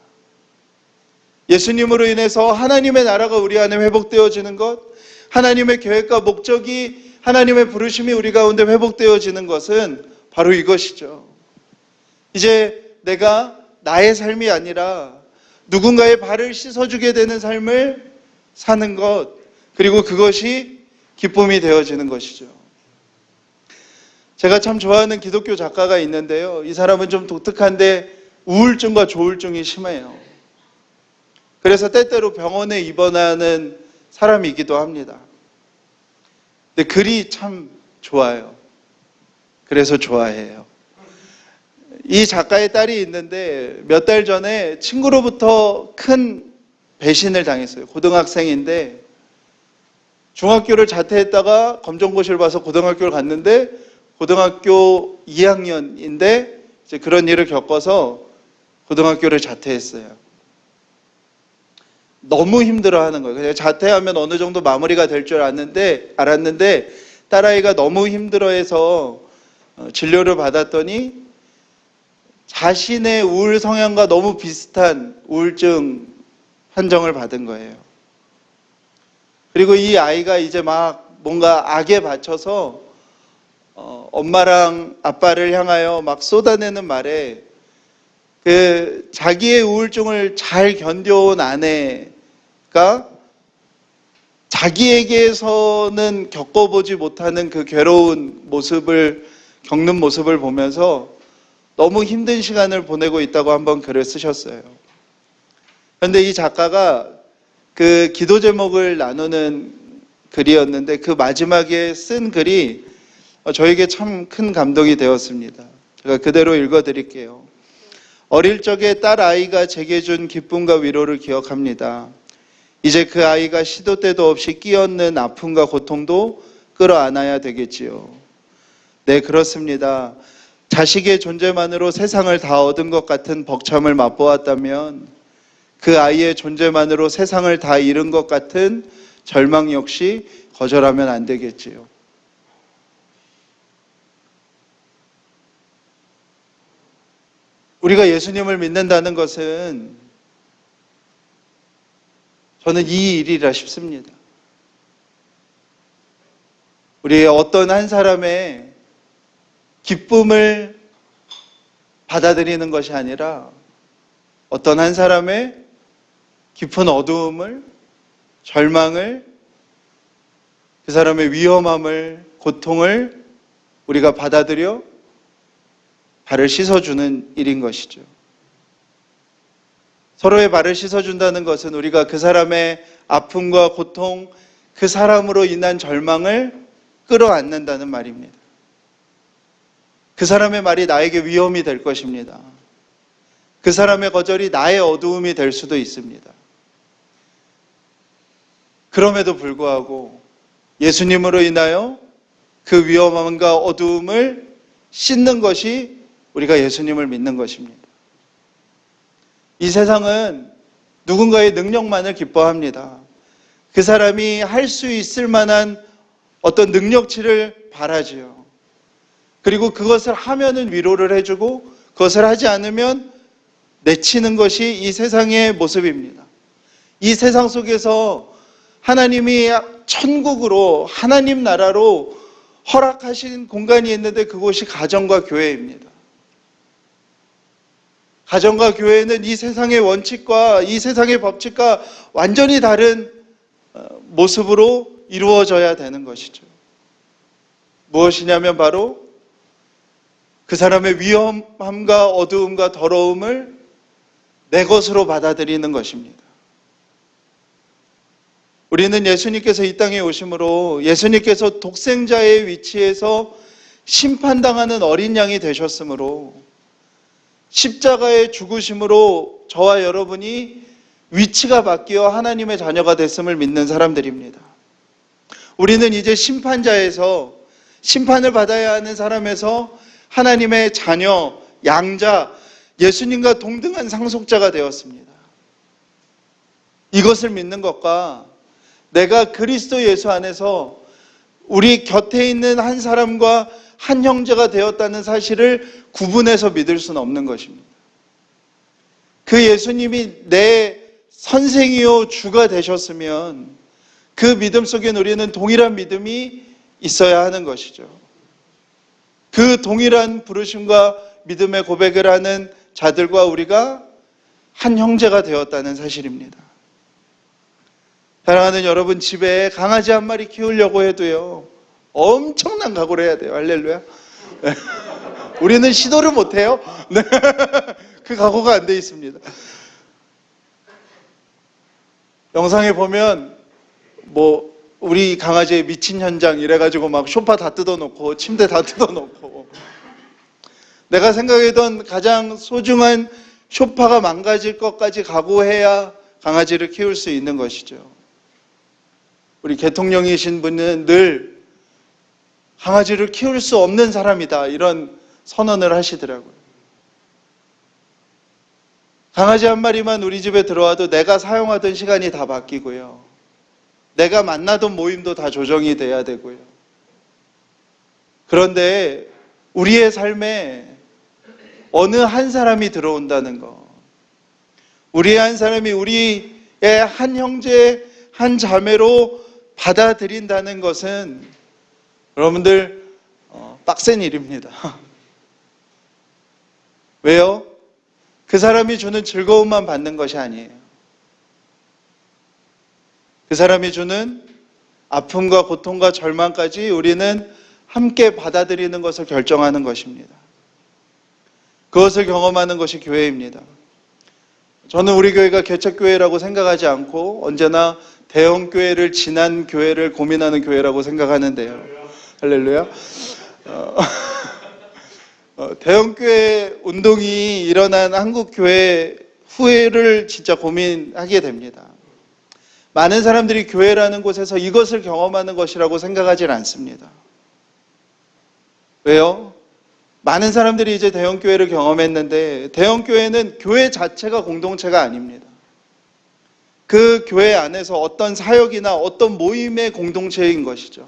예수님으로 인해서 하나님의 나라가 우리 안에 회복되어지는 것, 하나님의 계획과 목적이, 하나님의 부르심이 우리 가운데 회복되어지는 것은 바로 이것이죠. 이제 내가 나의 삶이 아니라 누군가의 발을 씻어주게 되는 삶을 사는 것, 그리고 그것이 기쁨이 되어지는 것이죠. 제가 참 좋아하는 기독교 작가가 있는데요. 이 사람은 좀 독특한데 우울증과 조울증이 심해요. 그래서 때때로 병원에 입원하는 사람이기도 합니다. 근데 글이 참 좋아요. 그래서 좋아해요. 이 작가의 딸이 있는데 몇 달 전에 친구로부터 큰 배신을 당했어요. 고등학생인데 중학교를 자퇴했다가 검정고시를 봐서 고등학교를 갔는데 고등학교 2학년인데 이제 그런 일을 겪어서 고등학교를 자퇴했어요. 너무 힘들어하는 거예요. 자퇴하면 어느 정도 마무리가 될 줄 알았는데 딸아이가 너무 힘들어해서 진료를 받았더니 자신의 우울 성향과 너무 비슷한 우울증 판정을 받은 거예요. 그리고 이 아이가 이제 막 뭔가 악에 바쳐서 엄마랑 아빠를 향하여 막 쏟아내는 말에 그 자기의 우울증을 잘 견뎌온 아내가 자기에게서는 겪어보지 못하는 그 괴로운 모습을 겪는 모습을 보면서 너무 힘든 시간을 보내고 있다고 한번 글을 쓰셨어요. 그런데 이 작가가 그 기도 제목을 나누는 글이었는데 그 마지막에 쓴 글이 저에게 참 큰 감동이 되었습니다. 제가 그대로 읽어드릴게요. 어릴 적에 딸 아이가 제게 준 기쁨과 위로를 기억합니다. 이제 그 아이가 시도 때도 없이 끼얹는 아픔과 고통도 끌어안아야 되겠지요. 네, 그렇습니다. 자식의 존재만으로 세상을 다 얻은 것 같은 벅참을 맛보았다면 그 아이의 존재만으로 세상을 다 잃은 것 같은 절망 역시 거절하면 안 되겠지요. 우리가 예수님을 믿는다는 것은 저는 이 일이라 싶습니다. 우리의 어떤 한 사람의 기쁨을 받아들이는 것이 아니라 어떤 한 사람의 깊은 어두움을, 절망을, 그 사람의 위험함을, 고통을 우리가 받아들여 발을 씻어주는 일인 것이죠. 서로의 발을 씻어준다는 것은 우리가 그 사람의 아픔과 고통, 그 사람으로 인한 절망을 끌어안는다는 말입니다. 그 사람의 말이 나에게 위험이 될 것입니다. 그 사람의 거절이 나의 어두움이 될 수도 있습니다. 그럼에도 불구하고 예수님으로 인하여 그 위험함과 어두움을 씻는 것이 우리가 예수님을 믿는 것입니다. 이 세상은 누군가의 능력만을 기뻐합니다. 그 사람이 할 수 있을 만한 어떤 능력치를 바라지요. 그리고 그것을 하면은 위로를 해주고 그것을 하지 않으면 내치는 것이 이 세상의 모습입니다. 이 세상 속에서 하나님이 천국으로, 하나님 나라로 허락하신 공간이 있는데 그곳이 가정과 교회입니다. 가정과 교회는 이 세상의 원칙과 이 세상의 법칙과 완전히 다른 모습으로 이루어져야 되는 것이죠. 무엇이냐면 바로 그 사람의 위험함과 어두움과 더러움을 내 것으로 받아들이는 것입니다. 우리는 예수님께서 이 땅에 오심으로 예수님께서 독생자의 위치에서 심판당하는 어린 양이 되셨으므로 십자가의 죽으심으로 저와 여러분이 위치가 바뀌어 하나님의 자녀가 됐음을 믿는 사람들입니다. 우리는 이제 심판자에서 심판을 받아야 하는 사람에서 하나님의 자녀, 양자, 예수님과 동등한 상속자가 되었습니다. 이것을 믿는 것과 내가 그리스도 예수 안에서 우리 곁에 있는 한 사람과 한 형제가 되었다는 사실을 구분해서 믿을 수는 없는 것입니다. 그 예수님이 내 선생이요 주가 되셨으면 그 믿음 속엔 우리는 동일한 믿음이 있어야 하는 것이죠. 그 동일한 부르심과 믿음의 고백을 하는 자들과 우리가 한 형제가 되었다는 사실입니다. 사랑하는 여러분, 집에 강아지 한 마리 키우려고 해도요 엄청난 각오를 해야 돼요. 할렐루야. 네. 우리는 시도를 못해요. 네. 그 각오가 안 돼 있습니다. 영상에 보면 우리 강아지의 미친 현장 이래가지고 막 소파 다 뜯어놓고 침대 다 뜯어놓고 내가 생각했던 가장 소중한 소파가 망가질 것까지 각오해야 강아지를 키울 수 있는 것이죠. 우리 대통령이신 분은 늘 강아지를 키울 수 없는 사람이다 이런 선언을 하시더라고요. 강아지 한 마리만 우리 집에 들어와도 내가 사용하던 시간이 다 바뀌고요. 내가 만나던 모임도 다 조정이 돼야 되고요. 그런데 우리의 삶에 어느 한 사람이 들어온다는 것, 우리의 한 사람이 우리의 한 형제, 한 자매로 받아들인다는 것은 여러분들 빡센 일입니다. 왜요? 그 사람이 주는 즐거움만 받는 것이 아니에요. 그 사람이 주는 아픔과 고통과 절망까지 우리는 함께 받아들이는 것을 결정하는 것입니다. 그것을 경험하는 것이 교회입니다. 저는 우리 교회가 개척교회라고 생각하지 않고 언제나 대형교회를 지난 교회를 고민하는 교회라고 생각하는데요. 할렐루야. 대형교회 운동이 일어난 한국교회 후회를 진짜 고민하게 됩니다. 많은 사람들이 교회라는 곳에서 이것을 경험하는 것이라고 생각하진 않습니다. 왜요? 많은 사람들이 이제 대형교회를 경험했는데 대형교회는 교회 자체가 공동체가 아닙니다. 그 교회 안에서 어떤 사역이나 어떤 모임의 공동체인 것이죠.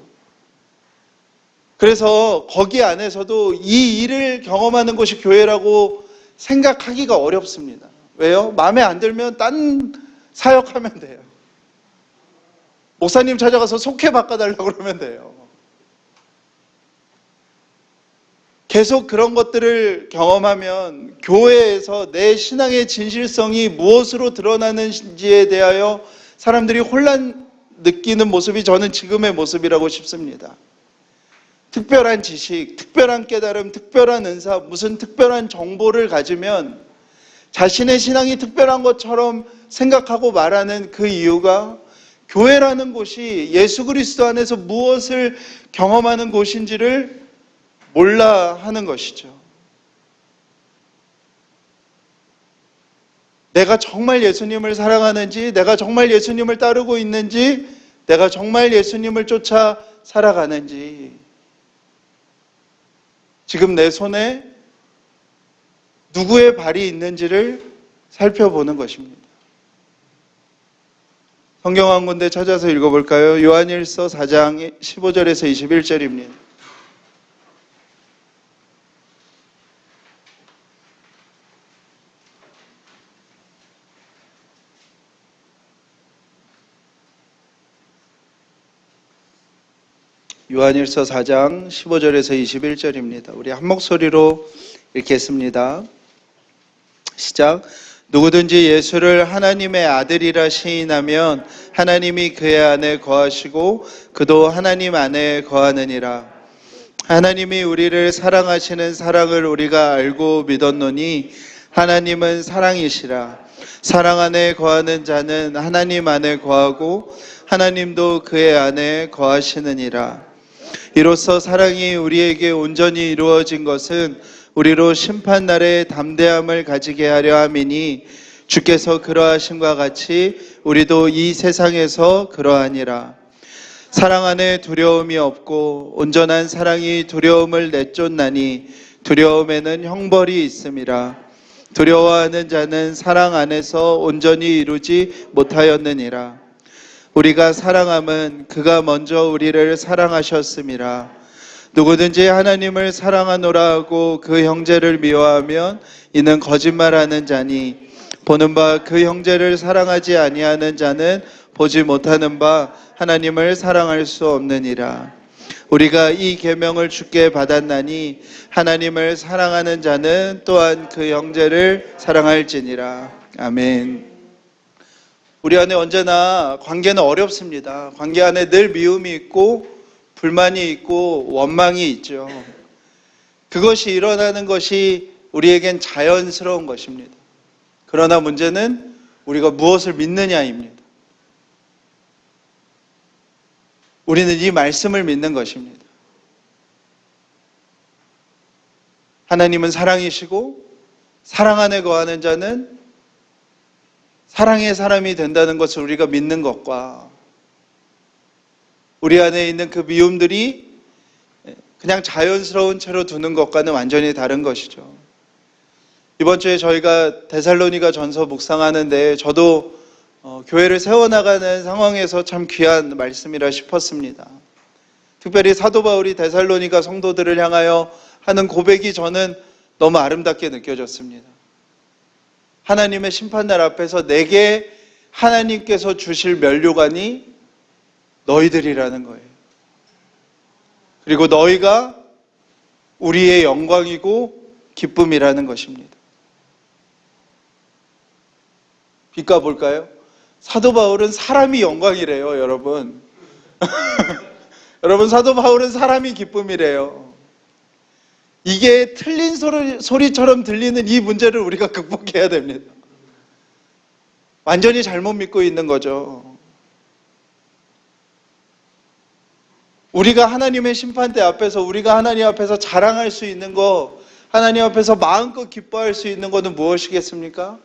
그래서 거기 안에서도 이 일을 경험하는 것이 교회라고 생각하기가 어렵습니다. 왜요? 마음에 안 들면 딴 사역하면 돼요. 목사님 찾아가서 속해 바꿔달라고 그러면 돼요. 계속 그런 것들을 경험하면 교회에서 내 신앙의 진실성이 무엇으로 드러나는지에 대하여 사람들이 혼란 느끼는 모습이 저는 지금의 모습이라고 싶습니다. 특별한 지식, 특별한 깨달음, 특별한 은사, 무슨 특별한 정보를 가지면 자신의 신앙이 특별한 것처럼 생각하고 말하는 그 이유가 교회라는 곳이 예수 그리스도 안에서 무엇을 경험하는 곳인지를 몰라 하는 것이죠. 내가 정말 예수님을 사랑하는지, 내가 정말 예수님을 따르고 있는지, 내가 정말 예수님을 쫓아 살아가는지, 지금 내 손에 누구의 발이 있는지를 살펴보는 것입니다. 성경 한 군데 찾아서 읽어볼까요? 요한일서 4장 15절에서 21절입니다. 요한일서 4장 15절에서 21절입니다. 우리 한 목소리로 읽겠습니다. 시작. 누구든지 예수를 하나님의 아들이라 시인하면 하나님이 그의 안에 거하시고 그도 하나님 안에 거하느니라. 하나님이 우리를 사랑하시는 사랑을 우리가 알고 믿었노니 하나님은 사랑이시라. 사랑 안에 거하는 자는 하나님 안에 거하고 하나님도 그의 안에 거하시느니라. 이로써 사랑이 우리에게 온전히 이루어진 것은 우리로 심판날에 담대함을 가지게 하려 함이니 주께서 그러하심과 같이 우리도 이 세상에서 그러하니라. 사랑 안에 두려움이 없고 온전한 사랑이 두려움을 내쫓나니 두려움에는 형벌이 있음이라. 두려워하는 자는 사랑 안에서 온전히 이루지 못하였느니라. 우리가 사랑함은 그가 먼저 우리를 사랑하셨음이라. 누구든지 하나님을 사랑하노라 하고 그 형제를 미워하면 이는 거짓말하는 자니 보는 바 그 형제를 사랑하지 아니하는 자는 보지 못하는 바 하나님을 사랑할 수 없느니라. 우리가 이 계명을 주께 받았나니 하나님을 사랑하는 자는 또한 그 형제를 사랑할지니라. 아멘. 우리 안에 언제나 관계는 어렵습니다. 관계 안에 늘 미움이 있고 불만이 있고 원망이 있죠. 그것이 일어나는 것이 우리에겐 자연스러운 것입니다. 그러나 문제는 우리가 무엇을 믿느냐입니다. 우리는 이 말씀을 믿는 것입니다. 하나님은 사랑이시고 사랑 안에 거하는 자는 사랑의 사람이 된다는 것을 우리가 믿는 것과 우리 안에 있는 그 미움들이 그냥 자연스러운 채로 두는 것과는 완전히 다른 것이죠. 이번 주에 저희가 데살로니가 전서 묵상하는데 저도 교회를 세워나가는 상황에서 참 귀한 말씀이라 싶었습니다. 특별히 사도 바울이 데살로니가 성도들을 향하여 하는 고백이 저는 너무 아름답게 느껴졌습니다. 하나님의 심판날 앞에서 내게 하나님께서 주실 면류관이 너희들이라는 거예요. 그리고 너희가 우리의 영광이고 기쁨이라는 것입니다. 빛과 볼까요? 사도 바울은 사람이 영광이래요, 여러분. 여러분, 사도 바울은 사람이 기쁨이래요. 이게 틀린 소리처럼 들리는 이 문제를 우리가 극복해야 됩니다. 완전히 잘못 믿고 있는 거죠. 우리가 하나님의 심판대 앞에서 우리가 하나님 앞에서 자랑할 수 있는 거, 하나님 앞에서 마음껏 기뻐할 수 있는 것은 무엇이겠습니까?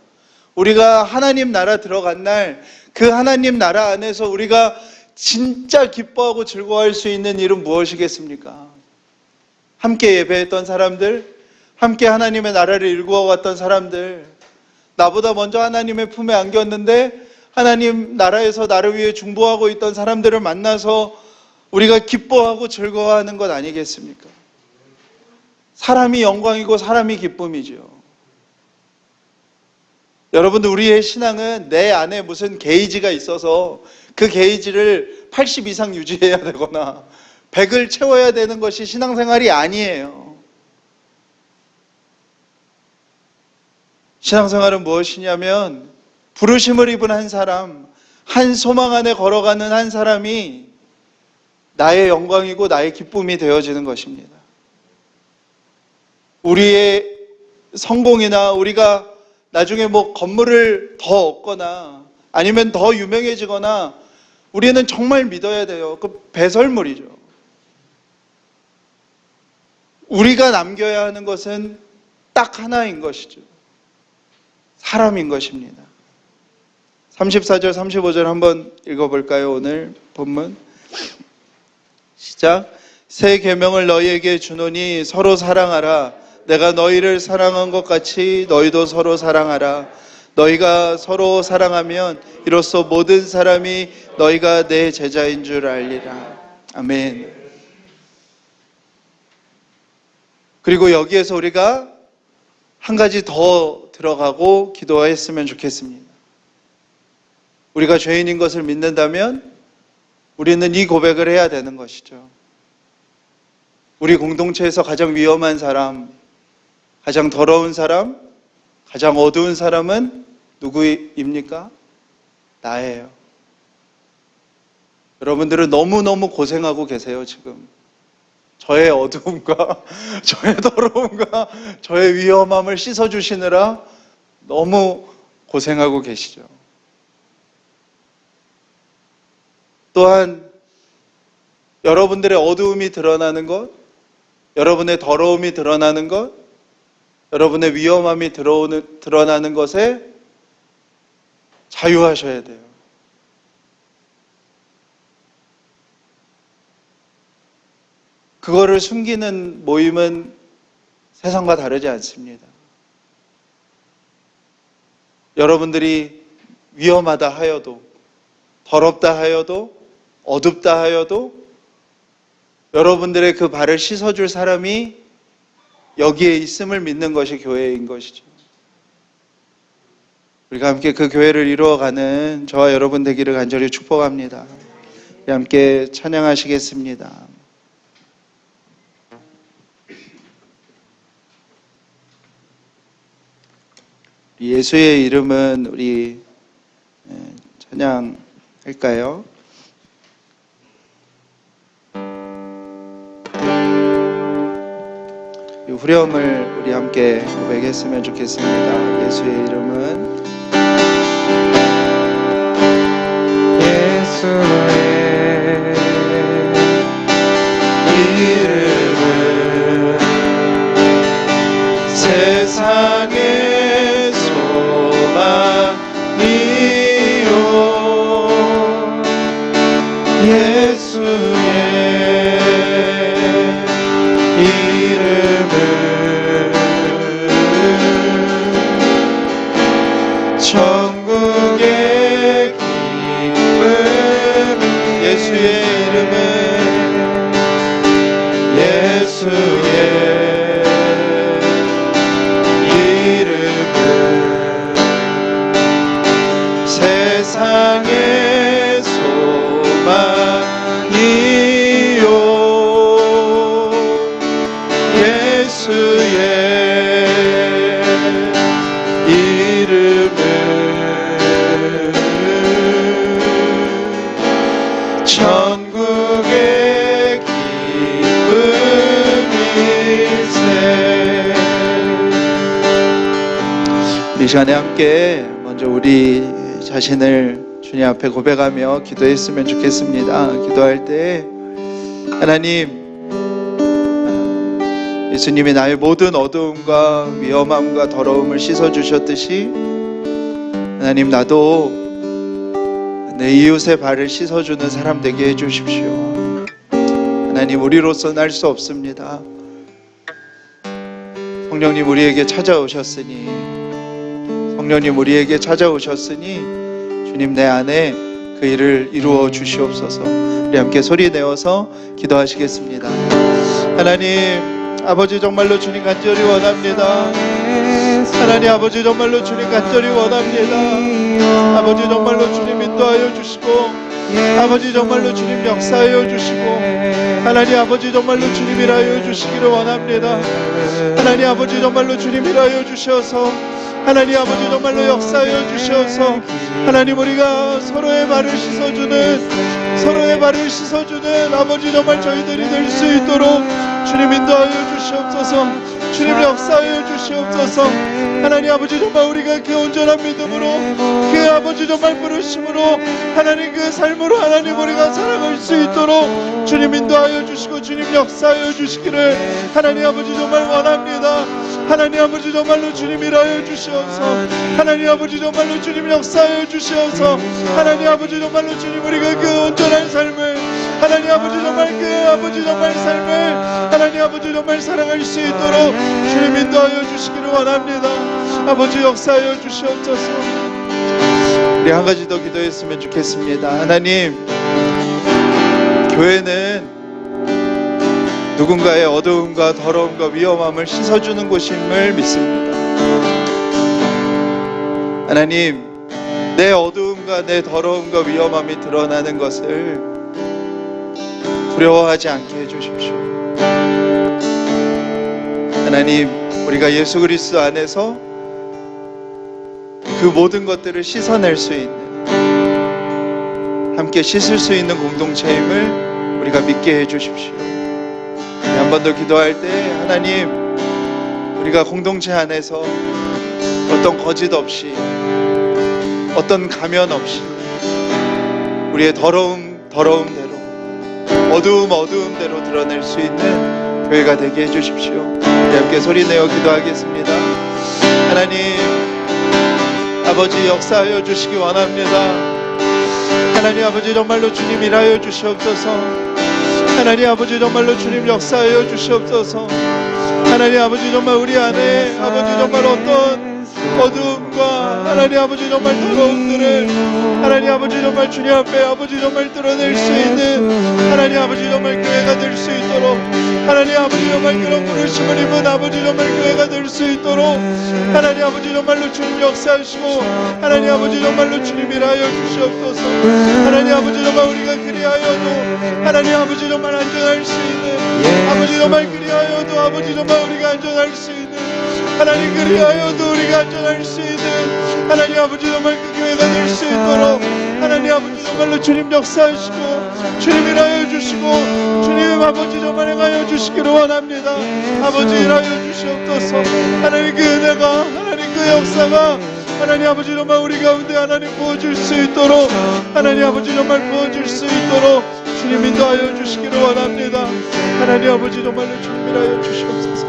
우리가 하나님 나라 들어간 날 그 하나님 나라 안에서 우리가 진짜 기뻐하고 즐거워할 수 있는 일은 무엇이겠습니까? 함께 예배했던 사람들, 함께 하나님의 나라를 일구어왔던 사람들, 나보다 먼저 하나님의 품에 안겼는데 하나님 나라에서 나를 위해 중보하고 있던 사람들을 만나서 우리가 기뻐하고 즐거워하는 것 아니겠습니까? 사람이 영광이고 사람이 기쁨이죠. 여러분들, 우리의 신앙은 내 안에 무슨 게이지가 있어서 그 게이지를 80 이상 유지해야 되거나 100을 채워야 되는 것이 신앙생활이 아니에요. 신앙생활은 무엇이냐면 부르심을 입은 한 사람, 한 소망 안에 걸어가는 한 사람이 나의 영광이고 나의 기쁨이 되어지는 것입니다. 우리의 성공이나 우리가 나중에 건물을 더 얻거나 아니면 더 유명해지거나 우리는 정말 믿어야 돼요. 그 배설물이죠. 우리가 남겨야 하는 것은 딱 하나인 것이죠. 사람인 것입니다. 34절, 35절 한번 읽어볼까요? 오늘 본문 시작. 새 계명을 너희에게 주노니 서로 사랑하라. 내가 너희를 사랑한 것 같이 너희도 서로 사랑하라. 너희가 서로 사랑하면 이로써 모든 사람이 너희가 내 제자인 줄 알리라. 아멘. 그리고 여기에서 우리가 한 가지 더 들어가고 기도했으면 좋겠습니다. 우리가 죄인인 것을 믿는다면 우리는 이 고백을 해야 되는 것이죠. 우리 공동체에서 가장 위험한 사람, 가장 더러운 사람, 가장 어두운 사람은 누구입니까? 나예요. 여러분들은 너무너무 고생하고 계세요, 지금. 저의 어두움과 저의 더러움과 저의 위험함을 씻어주시느라 너무 고생하고 계시죠. 또한 여러분들의 어두움이 드러나는 것, 여러분의 더러움이 드러나는 것, 여러분의 위험함이 드러나는 것에 자유하셔야 돼요. 그거를 숨기는 모임은 세상과 다르지 않습니다. 여러분들이 위험하다 하여도, 더럽다 하여도, 어둡다 하여도 여러분들의 그 발을 씻어줄 사람이 여기에 있음을 믿는 것이 교회인 것이죠. 우리가 함께 그 교회를 이루어가는 저와 여러분 되기를 간절히 축복합니다. 우리 함께 찬양하시겠습니다. 예수의 이름은 우리 찬양할까요? 이 후렴을 우리 함께 고백했으면 좋겠습니다. 예수의 이름은 예수의 이름은 세상의 소망이요 예수의 이름은 천국의 기쁨 예수의 이름은 예수의 이름은 세상의 소망이요 예수의 이름은 천국의 기쁨일세. 이 시간에 함께 먼저 우리 자신을 주님 앞에 고백하며 기도했으면 좋겠습니다. 기도할 때 하나님, 예수님이 나의 모든 어두움과 위험함과 더러움을 씻어주셨듯이 하나님, 나도 내 이웃의 발을 씻어주는 사람 되게 해주십시오. 하나님, 우리로서는 할 수 없습니다. 성령님 우리에게 찾아오셨으니, 성령님 우리에게 찾아오셨으니 주님 내 안에 그 일을 이루어 주시옵소서. 우리 함께 소리 내어서 기도하시겠습니다. 하나님 아버지, 정말로 주님 간절히 원합니다. 하나님 아버지, 정말로 주님 간절히 원합니다. 아버지, 정말로 주님 인도하여 주시고, 아버지 정말로 주님 역사하여 주시고, 하나님 아버지 정말로 주님 일하여 주시기를 원합니다. 하나님 아버지 정말로 주님 일하여 주셔서, 하나님 아버지 정말로 역사하여 주셔서, 하나님 우리가 서로의 발을 씻어주는 아버지 정말 저희들이 될 수 있도록 주님 인도하여 주시옵소서. 주님 역사하여 주시옵소서. 하나님 아버지, 정말 우리가 그 온전한 믿음으로, 그 아버지 정말 부르심으로, 하나님 그 삶으로 하나님 우리가 살아갈 수 있도록 주님 인도하여 주시고 주님 역사하여 주시기를 하나님 아버지 정말 원합니다. 하나님 아버지 정말로 주님 일하여 주시옵소서. 하나님 아버지 정말로 주님 역사하여 주시옵소서. 하나님 아버지 정말로 주님 우리가 그 온전한 삶을, 하나님 아버지 정말 그 아버지 정말 삶을 하나님 아버지 정말 살아갈 수 있도록 주님 인도하여 주시기를 원합니다. 아버지 역사하여 주시옵소서. 우리 한 가지 더 기도했으면 좋겠습니다. 하나님, 교회는 누군가의 어두움과 더러움과 위험함을 씻어주는 곳임을 믿습니다. 하나님, 내 어두움과 내 더러움과 위험함이 드러나는 것을 두려워하지 않게 해주십시오. 하나님, 우리가 예수 그리스도 안에서 그 모든 것들을 씻어낼 수 있는, 함께 씻을 수 있는 공동체임을 우리가 믿게 해주십시오. 한 번 더 기도할 때, 하나님, 우리가 공동체 안에서 어떤 거짓 없이, 어떤 가면 없이 우리의 더러움대로, 어두움대로 드러낼 수 있는 교회가 되게 해주십시오. 우리 함께 소리내어 기도하겠습니다. 하나님 아버지, 역사하여 주시기 원합니다. 하나님 아버지 정말로 주님 일하여 주시옵소서. 하나님 아버지 정말로 주님 역사하여 주시옵소서. 하나님 아버지 정말 우리 안에 아버지 정말 어떤 어두움과 하나님 아버지 정말 더러움들을 하나님 아버지 정말 주님 앞에 아버지 정말 드러낼 수 있는 하나님 아버지 정말 교회가 될 수 있도록, 하나님 아버지 정말 그런 부르심을 입은 아버지 정말 교회가 될 수 있도록 하나님 아버지 정말로 주님 역사하시고, 하나님 아버지 정말로 주님 일하여 주시옵소서. 하나님 아버지 정말 우리가 그리하여도 하나님 아버지 정말 안전할 수 있는, 아버지 정말 그리하여도 아버지 정말 우리가 안전할 수 있는, 하나님 그리하여도 우리가 안전할 수 있는 하나님 아버지 정말 그 교회가 될 수 있도록 하나님 아버지 정말로 주님 역사하시고 주님 일하여 주시고 주님 아버지 정말 행하여 주시기를 원합니다. 아버지 일하여 주시옵소서. 하나님 그 은혜가, 하나님 그 역사가 하나님 아버지 정말 우리 가운데 하나님 부어줄 수 있도록, 하나님 아버지 정말 부어줄 수 있도록 주님 인도하여 주시기를 원합니다. 하나님 아버지 정말로 주님 일하여 주시옵소서.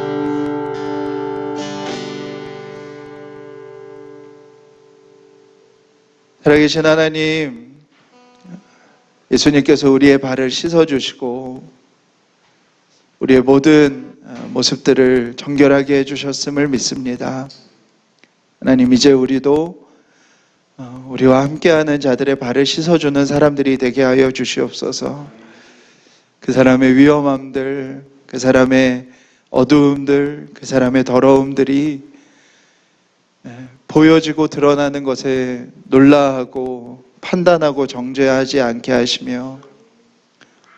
살아계신 하나님, 예수님께서 우리의 발을 씻어주시고 우리의 모든 모습들을 정결하게 해주셨음을 믿습니다. 하나님, 이제 우리도 우리와 함께하는 자들의 발을 씻어주는 사람들이 되게 하여 주시옵소서. 그 사람의 위험함들, 그 사람의 어두움들, 그 사람의 더러움들이 보여지고 드러나는 것에 놀라하고 판단하고 정죄하지 않게 하시며,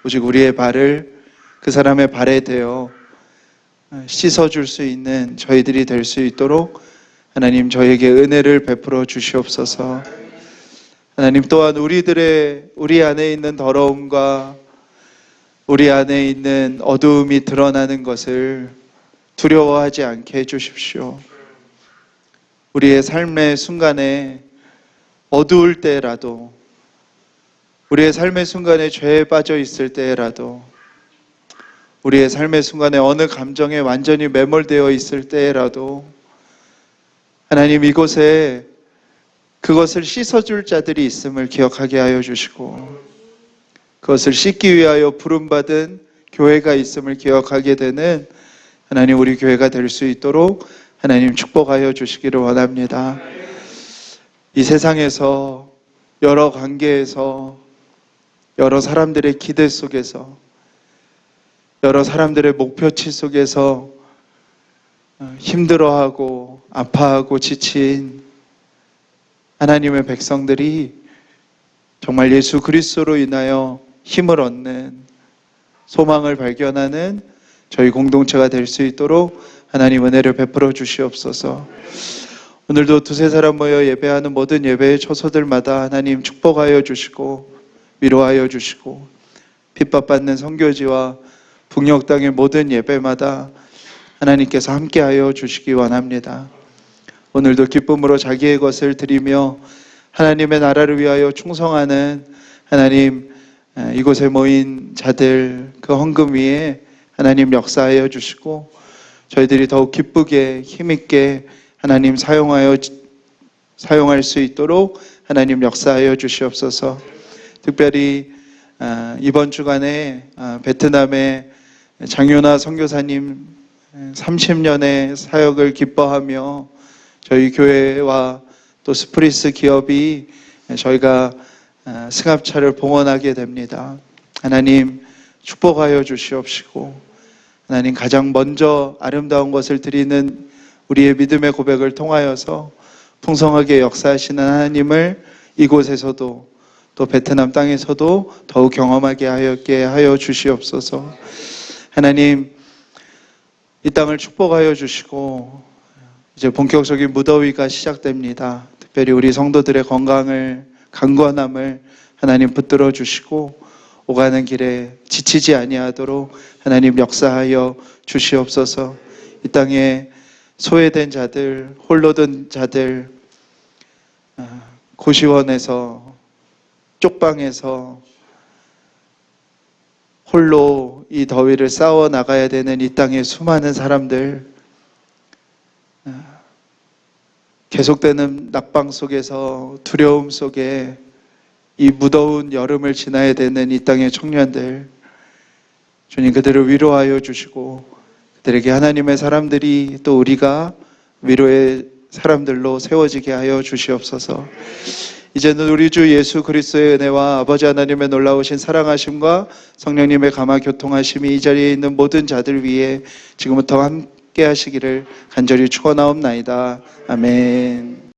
오직 우리의 발을 그 사람의 발에 대어 씻어줄 수 있는 저희들이 될 수 있도록 하나님 저에게 은혜를 베풀어 주시옵소서. 하나님, 또한 우리 안에 있는 더러움과 우리 안에 있는 어두움이 드러나는 것을 두려워하지 않게 해주십시오. 우리의 삶의 순간에 어두울 때라도, 우리의 삶의 순간에 죄에 빠져 있을 때라도, 우리의 삶의 순간에 어느 감정에 완전히 매몰되어 있을 때라도 하나님, 이곳에 그것을 씻어줄 자들이 있음을 기억하게 하여 주시고, 그것을 씻기 위하여 부름받은 교회가 있음을 기억하게 되는 하나님, 우리 교회가 될 수 있도록 하나님 축복하여 주시기를 원합니다. 이 세상에서 여러 관계에서, 여러 사람들의 기대 속에서, 여러 사람들의 목표치 속에서 힘들어하고 아파하고 지친 하나님의 백성들이 정말 예수 그리스도로 인하여 힘을 얻는, 소망을 발견하는 저희 공동체가 될 수 있도록 하나님 은혜를 베풀어 주시옵소서. 오늘도 두세 사람 모여 예배하는 모든 예배의 처소들마다 하나님 축복하여 주시고 위로하여 주시고, 핍박받는 선교지와 북녘 땅의 모든 예배마다 하나님께서 함께하여 주시기 원합니다. 오늘도 기쁨으로 자기의 것을 드리며 하나님의 나라를 위하여 충성하는 하나님, 이곳에 모인 자들 그 헌금 위에 하나님 역사하여 주시고, 저희들이 더욱 기쁘게 힘있게 하나님 사용할 수 있도록 하나님 역사하여 주시옵소서. 특별히 이번 주간에 베트남의 장윤아 선교사님 30년의 사역을 기뻐하며 저희 교회와 또 스프리스 기업이 저희가 승합차를 봉헌하게 됩니다. 하나님 축복하여 주시옵시고, 하나님 가장 먼저 아름다운 것을 드리는 우리의 믿음의 고백을 통하여서 풍성하게 역사하시는 하나님을 이곳에서도 또 베트남 땅에서도 더욱 경험하게 하여 주시옵소서. 하나님, 이 땅을 축복하여 주시고 이제 본격적인 무더위가 시작됩니다. 특별히 우리 성도들의 건강을, 강건함을 하나님 붙들어 주시고 오가는 길에 지치지 아니하도록 하나님 역사하여 주시옵소서. 이 땅에 소외된 자들, 홀로 든 자들, 고시원에서, 쪽방에서 홀로 이 더위를 싸워 나가야 되는 이 땅의 수많은 사람들, 계속되는 낙방 속에서, 두려움 속에 이 무더운 여름을 지나야 되는 이 땅의 청년들, 주님 그들을 위로하여 주시고 그들에게 하나님의 사람들이, 또 우리가 위로의 사람들로 세워지게 하여 주시옵소서. 이제는 우리 주 예수 그리스도의 은혜와 아버지 하나님의 놀라우신 사랑하심과 성령님의 감화 교통하심이 이 자리에 있는 모든 자들 위에 지금부터 함께 하시기를 간절히 축원하옵나이다. 아멘.